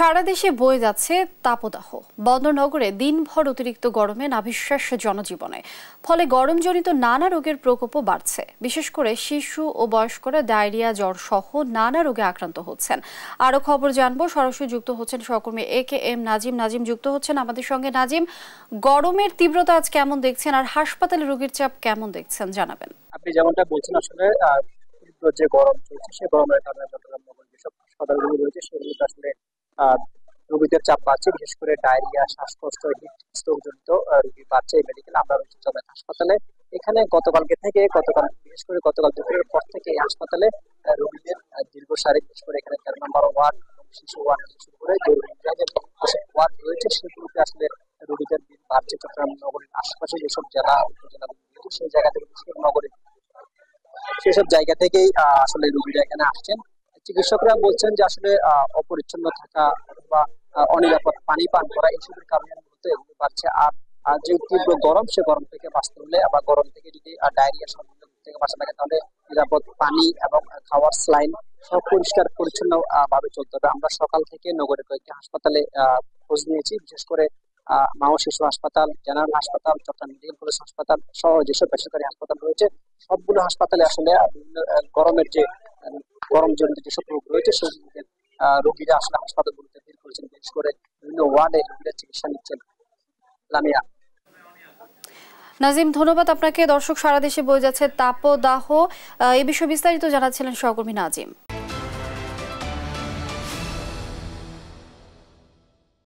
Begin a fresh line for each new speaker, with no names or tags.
সারা দেশে বয়ে যাচ্ছে তাপদাহ। বন্দরনগরে দিনভর অতিরিক্ত গরমে নাভিশ্বাস জনজীবনে, ফলে গরমজনিত নানা রোগের প্রকোপও বাড়ছে। বিশেষ করে শিশু ও বয়স্করা ডায়রিয়া, জ্বর সহ নানা রোগে আক্রান্ত হচ্ছেন। আরো খবর জানবো, সরাসরি যুক্ত হচ্ছেন সহকর্মী এম নাজিম যুক্ত হচ্ছেন আমাদের সঙ্গে। নাজিম, গরমের তীব্রতা আজ কেমন দেখছেন আর হাসপাতালে রোগীর চাপ কেমন দেখছেন জানাবেন।
আপনি যেমনটা বলছেন, আসলে তীব্র যে গরম চলছে, সেই গরমের কারণে চট্টগ্রাম নগরীর যেসব হাসপাতালগুলো রয়েছে সেগুলোতে আসলে রোগীদের চাপ বাড়ছে। বিশেষ করে ডায়রিয়া, শ্বাসকষ্ট, হিট স্ট্রোক জনিত রোগী বাড়ছে এই মেডিকেলে। আমরা রয়েছে জগন্নাথ হাসপাতালে। এখানে গতকাল বিশেষ করে গতকাল দুপুরের পর থেকে এই হাসপাতালে রোগীদের দীর্ঘ সারি, বিশেষ করে এখানে 13 নম্বর ওয়ার্ড, শিশু ওয়ার্ড থেকে শুরু করে জরুরি বিভাগের যেসব ওয়ার্ড রয়েছে সেগুলোতে আসলে রোগীদের ভিড় বাড়ছে। চট্টগ্রাম নগরীর আশেপাশে যেসব জেলা উপজেলাগুলো রয়েছে সেই জায়গা থেকে, বিশেষ করে নগরীর সেসব জায়গা থেকেই আসলে রোগীরা এখানে আসছেন। চিকিৎসকরা বলছেন যে আসলে অপরিচ্ছন্ন থাকা অথবা অনিরাপদ পানি পান করা এইসবের কারণে মূলত এগুলো বাড়ছে। আর যে তীব্র গরম, সে গরম থেকে বাঁচতে হলে আবার গরম থেকে যদি ডায়রিয়া সম্পর্কে থেকে বাঁচা থাকে, তাহলে নিরাপদ পানি এবং খাওয়ার স্লাইন সব পরিষ্কার পরিচ্ছন্ন ভাবে চলতে হবে। আমরা সকাল থেকে নগরের কয়েকটি হাসপাতালে খোঁজ নিয়েছি। বিশেষ করে মা ও শিশু হাসপাতাল, জেনারেল হাসপাতাল, চট্টগ্রাম মেডিকেল কলেজ হাসপাতাল সহ যেসব বেসরকারি হাসপাতাল রয়েছে সবগুলো হাসপাতালে আসলে বিভিন্ন গরমের যে গরম জনিত যেসব রোগ রয়েছে সেই রোগীরা আসলে হাসপাতালগুলোতে ভিড় করেছেন। বিশেষ করে বিভিন্ন ওয়ার্ডে রোগীরা চিকিৎসা নিচ্ছেন। লামিয়া।
নাজিম, ধন্যবাদ আপনাকে। দর্শক, সারা দেশে বয়ে যাচ্ছে তাপদাহ, এ বিষয়ে বিস্তারিত জানাচ্ছিলেন সহকর্মী নাজিম।